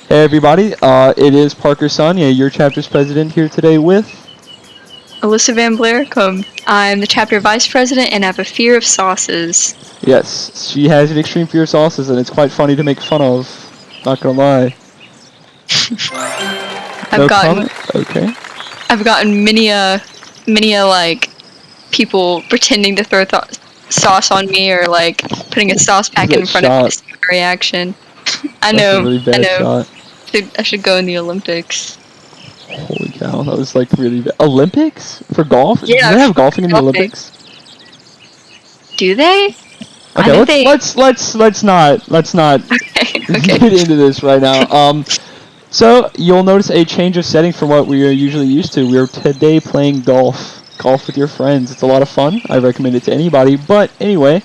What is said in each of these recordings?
Hey everybody, it is Parker Sonia, your chapter's president, here today with... Alyssa Van Blaricum. I'm the chapter vice president and have a fear of sauces. Yes, she has an extreme fear of sauces and it's quite funny to make fun of. Not gonna lie. I've No gotten comment? Okay. I've gotten many a like people pretending to throw sauce on me or like putting a sauce What was packet that in front of me to shot? see my reaction. I That's a know, really I bad know. shot. I should go in the Olympics. Holy cow, that was like really bad. Olympics? For golf? Do Yeah, they have for golfing in the golfing. Olympics? Do they? I Okay, know let's they. let's not Okay, okay. get into this right now. So you'll notice a change of setting from what we are usually used to. We're today playing golf. Golf with your friends. It's a lot of fun. I recommend it to anybody. But anyway,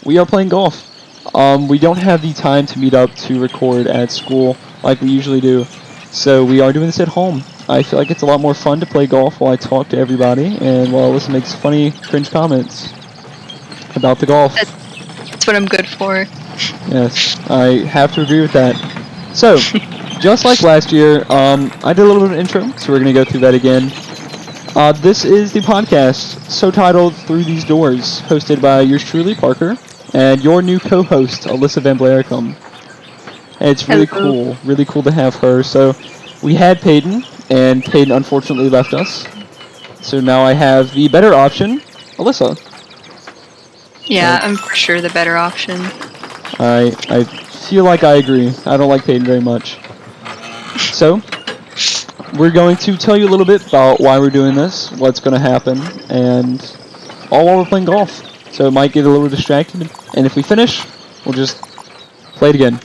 we are playing golf. We don't have the time to meet up to record at school like we usually do. So we are doing this at home. I feel like it's a lot more fun to play golf while I talk to everybody and while Alyssa makes funny, cringe comments about the golf. That's what I'm good for. Yes, I have to agree with that. So, just like last year, I did a little bit of an intro, so we're going to go through that again. This is the podcast, so titled Through These Doors, hosted by yours truly, Parker, and your new co-host, Alyssa Van Blaricum. And it's really Hello. cool to have her. So, we had Peyton, and Peyton unfortunately left us. So now I have the better option, Alyssa. Yeah, I'm for sure the better option. I feel like I agree. I don't like Peyton very much. So, we're going to tell you a little bit about why we're doing this, what's going to happen, and all while we're playing golf. So it might get a little distracted, and if we finish, we'll just play it again.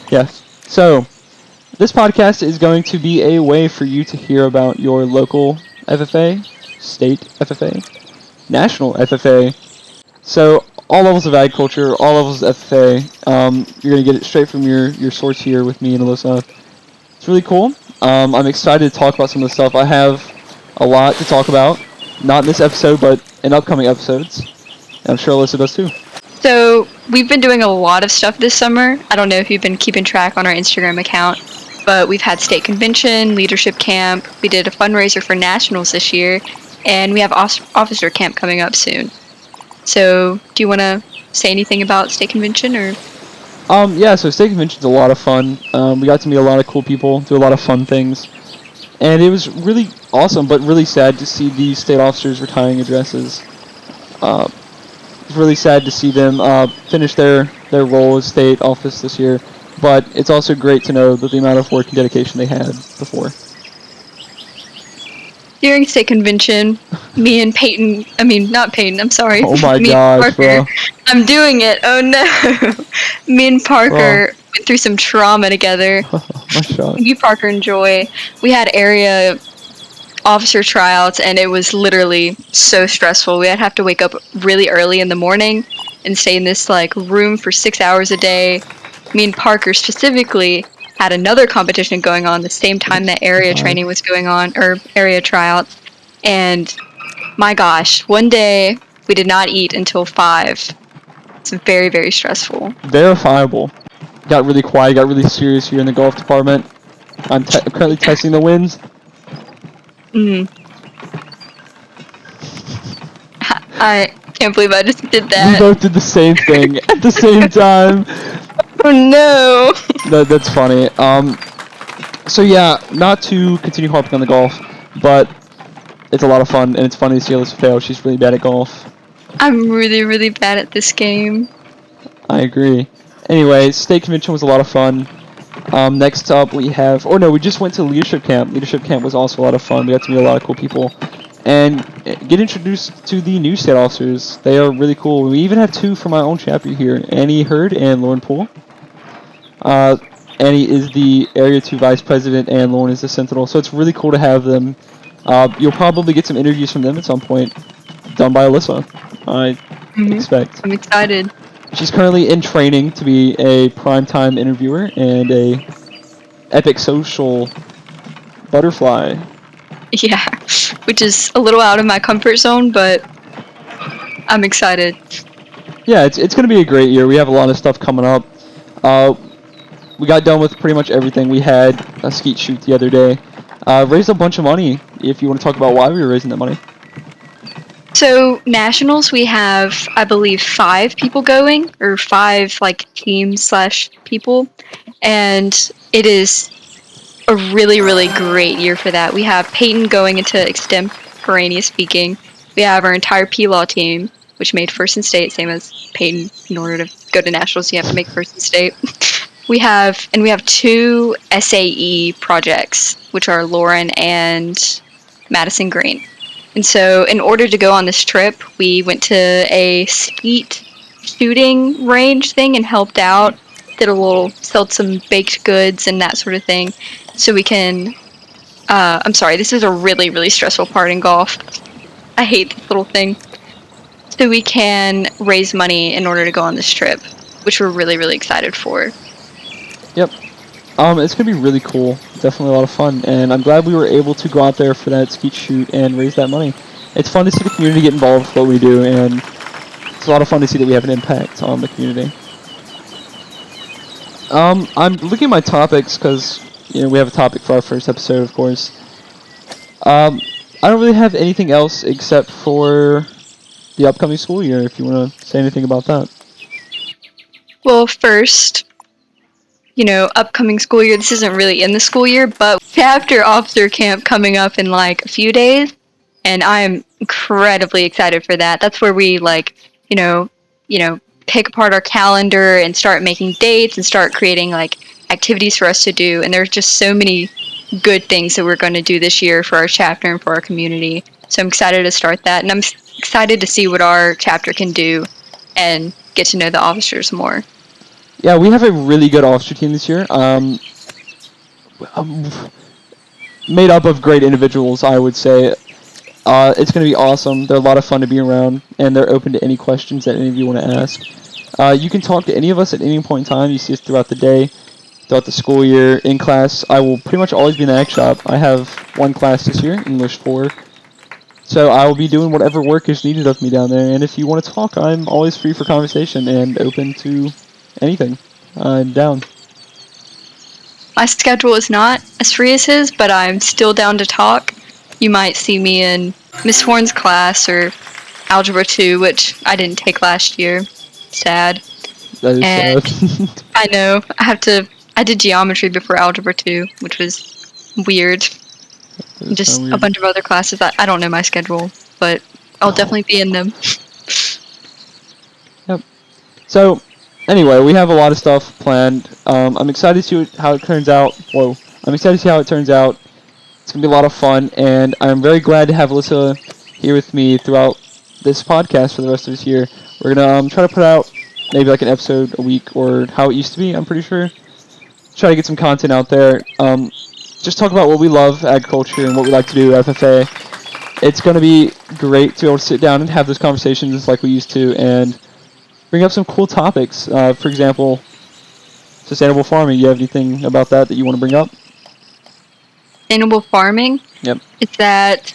Yes. So, this podcast is going to be a way for you to hear about your local FFA, state FFA, national FFA. So, all levels of agriculture, all levels of FFA. You're going to get it straight from your source here with me and Alyssa. It's really cool. I'm excited to talk about some of the stuff. I have a lot to talk about. Not in this episode, but in upcoming episodes. And I'm sure Alyssa does too. So we've been doing a lot of stuff this summer. I don't know if you've been keeping track on our Instagram account, but we've had state convention, leadership camp. We did a fundraiser for nationals this year, and we have officer camp coming up soon. So do you want to say anything about state convention or? Yeah, so state convention's a lot of fun. We got to meet a lot of cool people, do a lot of fun things. And it was really awesome, but really sad to see these state officers retiring addresses. It's really sad to see them finish their role as state office this year. But it's also great to know that the amount of work and dedication they had before. During state convention, me and Peyton, not Peyton, I'm sorry. Oh my me gosh, and Parker, bro. I'm doing it, oh no. Me and Parker went through some trauma together. My shot. Me, Parker, and Joy, we had area officer tryouts, and it was literally so stressful. We'd have to wake up really early in the morning and stay in this like room for 6 hours a day. Me and Parker specifically had another competition going on the same time that area training was going on, or area tryouts. And my gosh, one day we did not eat until 5. It's very, very stressful. Verifiable. Got really quiet, got really serious here in the golf department. I'm currently testing the winds. I can't believe I just did We that. both did the same thing at the same time. Oh no! That's funny. So yeah, not to continue harping on the golf, but it's a lot of fun, and it's funny to see Alyssa fail. She's really bad at golf. I'm really, really bad at this game. I agree. Anyway, state convention was a lot of fun. Next up we have, we just went to leadership camp. Leadership camp was also a lot of fun. We got to meet a lot of cool people, and get introduced to the new state officers. They are really cool. We even have 2 from my own chapter here, Annie Hurd and Lauren Poole. Annie is the Area 2 Vice President, and Lauren is the Sentinel, so it's really cool to have them. You'll probably get some interviews from them at some point, done by Alyssa, I expect. I'm excited. She's currently in training to be a primetime interviewer and a epic social butterfly. Yeah, which is a little out of my comfort zone, but I'm excited. Yeah, it's going to be a great year. We have a lot of stuff coming up. we got done with pretty much everything. We had a skeet shoot the other day. Raised a bunch of money. If you want to talk about why we were raising that money. So nationals, we have, I believe, 5 people going, or 5 like teams slash people, and it is a really, really great year for that. We have Peyton going into extemporaneous speaking. We have our entire P-Law team, which made first in state, same as Peyton. In order to go to nationals, you have to make first in state. We have 2 SAE projects, which are Lauren and Madison Green. And so, in order to go on this trip, we went to a skeet shooting range thing and helped out. Did a little, sold some baked goods and that sort of thing. So we can. I'm sorry, this is a really, really stressful part in golf. I hate this little thing. So we can raise money in order to go on this trip, which we're really, really excited for. Yep. It's gonna be really cool. Definitely a lot of fun, and I'm glad we were able to go out there for that skeet shoot and raise that money. It's fun to see the community get involved with what we do, and it's a lot of fun to see that we have an impact on the community. I'm looking at my topics because we have a topic for our first episode, of course. I don't really have anything else except for the upcoming school year. If you want to say anything about that. Well, first, upcoming school year, this isn't really in the school year, but chapter officer camp coming up in like a few days, and I am incredibly excited for that. That's where we pick apart our calendar and start making dates and start creating like activities for us to do. And there's just so many good things that we're going to do this year for our chapter and for our community. So I'm excited to start that, and I'm excited to see what our chapter can do and get to know the officers more. Yeah, we have a really good officer team this year. Made up of great individuals, I would say. It's going to be awesome. They're a lot of fun to be around, and they're open to any questions that any of you want to ask. You can talk to any of us at any point in time. You see us throughout the day, throughout the school year, in class. I will pretty much always be in the ag shop. I have 1 class this year, English 4. So I will be doing whatever work is needed of me down there. And if you want to talk, I'm always free for conversation and open to anything. I'm down. My schedule is not as free as his, but I'm still down to talk. You might see me in Miss Horn's class or Algebra 2, which I didn't take last year. Sad. That is sad. I know. I did geometry before Algebra 2, which was weird. Just weird. A bunch of other classes. I don't know my schedule, but I'll definitely be in them. Yep. So, anyway, we have a lot of stuff planned. I'm excited to see how it turns out. Whoa. I'm excited to see how it turns out. It's going to be a lot of fun, and I'm very glad to have Alyssa here with me throughout this podcast for the rest of this year. We're going to try to put out maybe like an episode a week, or how it used to be, I'm pretty sure. Try to get some content out there. Just talk about what we love, agriculture, and what we like to do, FFA. It's going to be great to be able to sit down and have those conversations like we used to, and bring up some cool topics. For example, sustainable farming. You have anything about that you want to bring up? Sustainable farming? Yep. Is that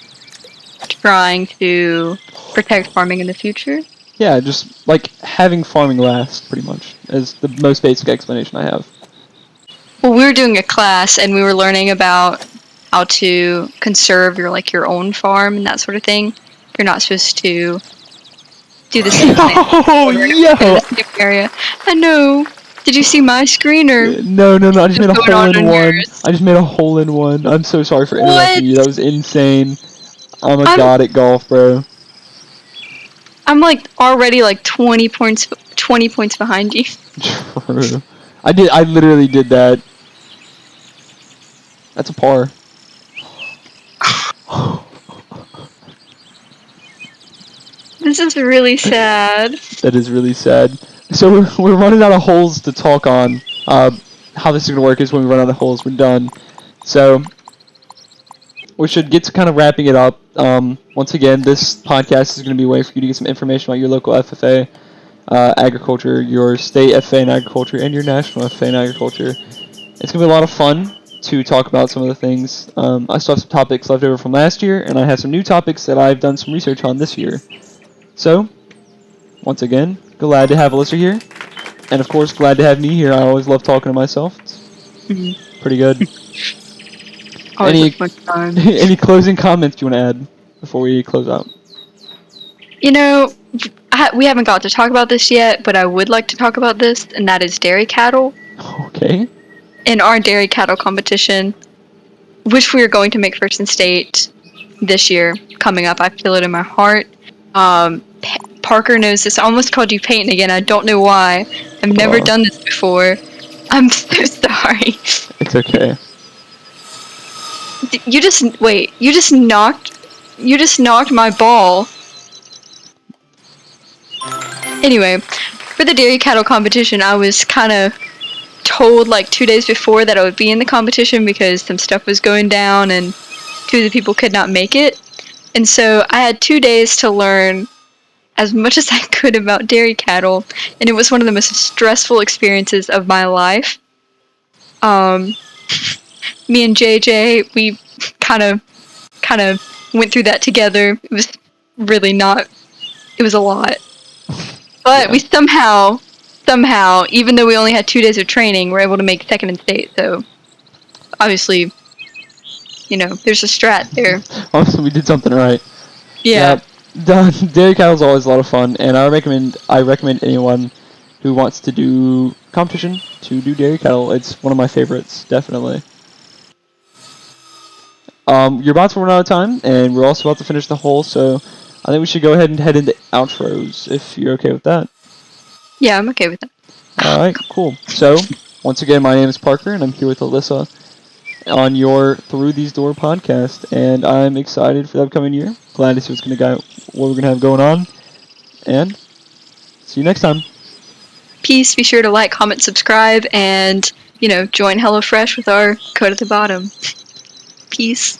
trying to protect farming in the future? Yeah, just like having farming last, pretty much, is the most basic explanation I have. Well, we were doing a class, and we were learning about how to conserve your own farm and that sort of thing. You're not supposed to do the same thing. Oh, yo! Area. I know. Did you see my screen or? No. I just made a What's going hole on in in one. yours? I just made a hole in one. I'm so sorry for interrupting What? you. That was insane. I'm a god at golf, bro. I'm already 20 points behind you. True. I literally did that. That's a par. This is really sad. That is really sad. So we're running out of holes to talk on. How this is going to work is when we run out of holes, we're done. So we should get to kind of wrapping it up. Once again, this podcast is going to be a way for you to get some information about your local FFA, agriculture, your state FFA in agriculture, and your national FFA in agriculture. It's going to be a lot of fun to talk about some of the things. I still have some topics left over from last year, and I have some new topics that I've done some research on this year. So, once again, glad to have Alyssa here. And of course, glad to have me here. I always love talking to myself. It's pretty good. Always a fun time. Any closing comments you want to add before we close out? You know, we haven't got to talk about this yet, but I would like to talk about this, and that is dairy cattle. Okay. In our dairy cattle competition, which we are going to make first in state this year, coming up. I feel it in my heart. Parker knows this. I almost called you Peyton again. I don't know why. I've never done this before. I'm so sorry. It's okay. You just knocked my ball. Anyway, for the dairy cattle competition, I was kind of told like 2 days before that I would be in the competition because some stuff was going down and 2 of the people could not make it. And so I had 2 days to learn as much as I could about dairy cattle, and it was one of the most stressful experiences of my life. Me and JJ, we kind of went through that together. It was really not. It was a lot, but we somehow, even though we only had 2 days of training, were able to make second in state. So obviously, there's a strat there. Obviously, we did something right. Yeah. Dairy cattle is always a lot of fun, and I recommend anyone who wants to do competition to do dairy cattle. It's one of my favorites, definitely. You're about to run out of time, and we're also about to finish the hole, so I think we should go ahead and head into outros, if you're okay with that. Yeah, I'm okay with that. Alright, cool. So, once again, my name is Parker, and I'm here with Alyssa on your Through These Door podcast, and I'm excited for the upcoming year. Glad to see what we're going to have going on, and see you next time. Peace. Be sure to like, comment, subscribe, and, join HelloFresh with our code at the bottom. Peace.